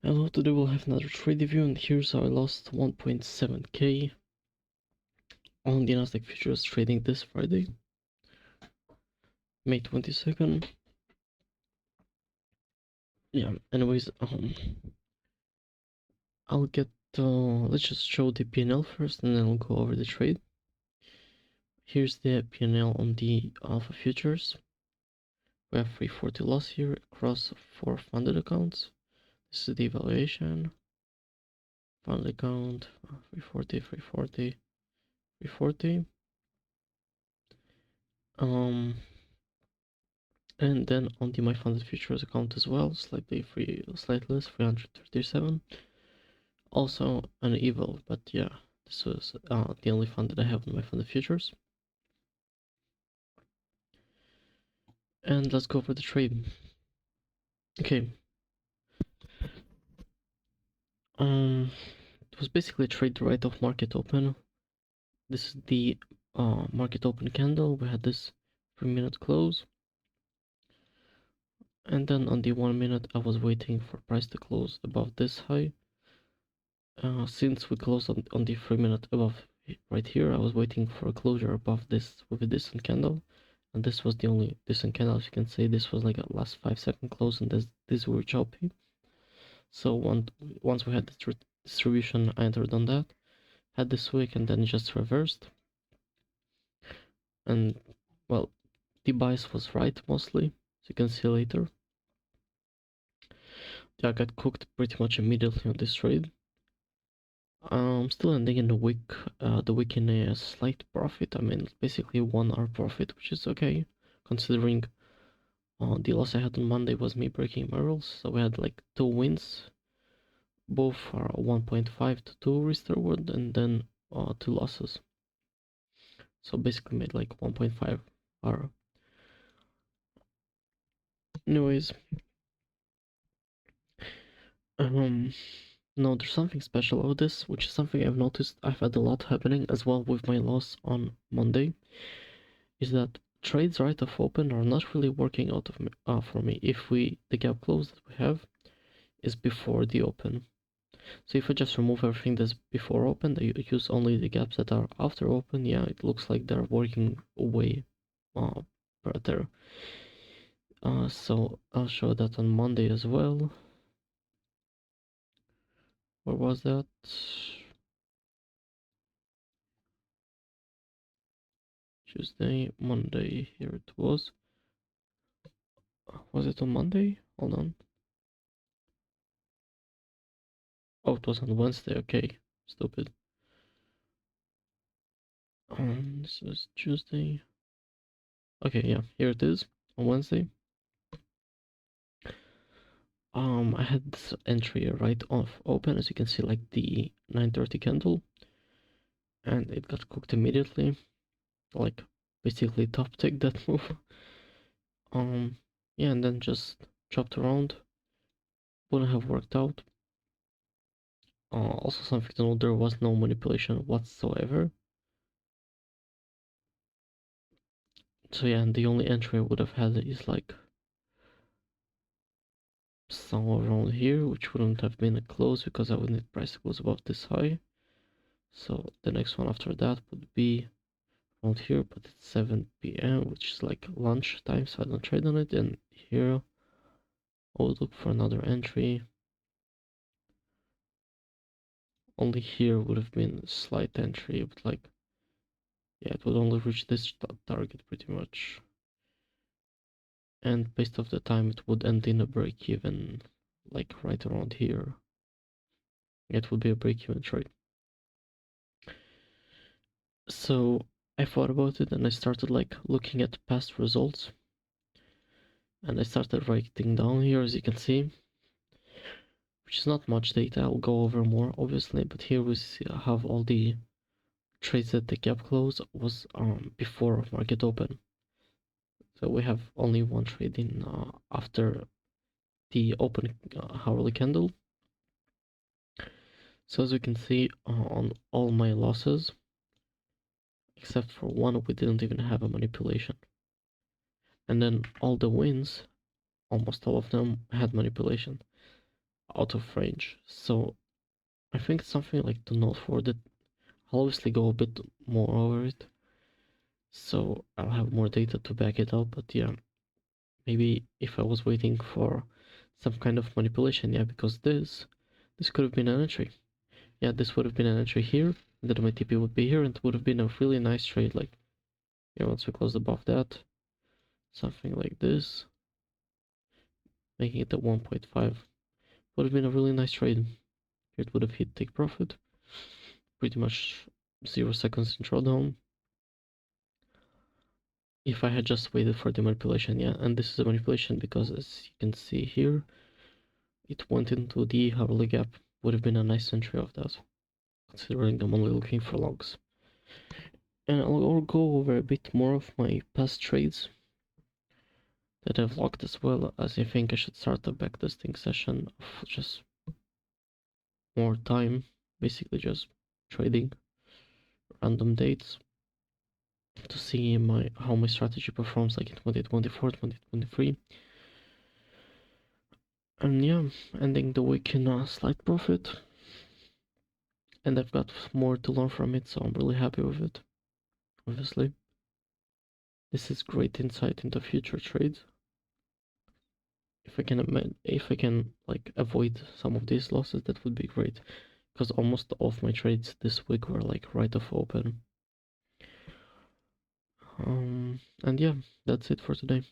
Hello, today we'll have another trade review, and here's how I lost 1.7k on the Nasdaq futures trading this Friday, May 22nd. Yeah, anyways, I'll get, let's just show the P&L first, and then I'll go over the trade. Here's the P&L on the Alpha futures. We have 340 loss here across 4 funded accounts. This is the evaluation. Funded account, 340, 340, 340. And then on the my funded futures account as well, slightly less, 337. Also an evil, but yeah, this was the only fund that I have in my funded futures. And let's go for the trade. Okay. It was basically a trade right off market open. This is the market open candle. We had this 3-minute close. And then on the 1 minute, I was waiting for price to close above this high. Since we closed on the 3-minute above right here, I was waiting for a closure above this with a decent candle, and this was the only decent candle. As you can see, this was like a last 5-second close, and this were choppy. So once we had this distribution, I entered on that, had this wick, and then just reversed. And well, the bias was right mostly, as you can see later. Yeah, I got cooked pretty much immediately on this trade. Still ending in the week in a slight profit. I mean, basically 1 hour profit, which is okay, considering the loss I had on Monday was me breaking my rules. So we had like 2 wins, both are 1.5 to 2 risk reward, and then 2 losses. So basically made like 1.5 hour. Anyways, no, there's something special about this, which is something I've noticed I've had a lot happening as well with my loss on Monday, is that trades right off open are not really working out of for me if the gap close that we have is before the open. So if I just remove everything that's before open, I use only the gaps that are after open, yeah, it looks like they're working way better. So I'll show that on Monday as well. Where was that? Tuesday, Monday, here it was. Was it on Monday? Hold on. Oh, it was on Wednesday, okay. Stupid. This is Tuesday. Okay, yeah, here it is on Wednesday. I had this entry right off open, as you can see, like the 9:30 candle, and it got cooked immediately, like basically top tick that move. Yeah, and then just chopped around. Wouldn't have worked out. Also something to note, there was no manipulation whatsoever. So yeah, and the only entry I would have had is like somewhere around here, which wouldn't have been a close because I would need price to close above this high. So the next one after that would be around here, but it's 7 p.m., which is like lunch time, so I don't trade on it. And here I would look for another entry. Only here would have been a slight entry, but like, yeah, it would only reach this target pretty much. And based off the time, it would end in a break even, like right around here. It would be a break even trade. So I thought about it and I started like looking at past results, and I started writing down here, as you can see, which is not much data. I'll go over more obviously, but here we have all the trades that the gap close was before market open. So we have only one trade in after the open hourly candle. So as you can see on all my losses, except for one, we didn't even have a manipulation. And then all the wins, almost all of them had manipulation. out of range. So I think it's something like to note for that. I'll obviously go a bit more over it, so I'll have more data to back it up. But yeah, maybe if I was waiting for some kind of manipulation, yeah, because this could have been an entry. Yeah, this would have been an entry here, and then my TP would be here, and it would have been a really nice trade. Like, yeah, once we closed above that, something like this, making it at 1.5, would have been a really nice trade. Here it would have hit take profit, pretty much 0 seconds in drawdown. If I had just waited for the manipulation, yeah, and this is a manipulation because as you can see here, it went into the hourly gap. Would have been a nice entry of that, considering I'm only looking for logs. And I'll go over a bit more of my past trades that I've logged, as well as I think I should start a backtesting session of just more time, basically just trading random dates to see how my strategy performs like in 2024, 2023. And yeah, ending the week in a slight profit, and I've got more to learn from it, so I'm really happy with it. Obviously, this is great insight into future trades. If I can like avoid some of these losses, that would be great, because almost all of my trades this week were like right off open. And yeah, that's it for today.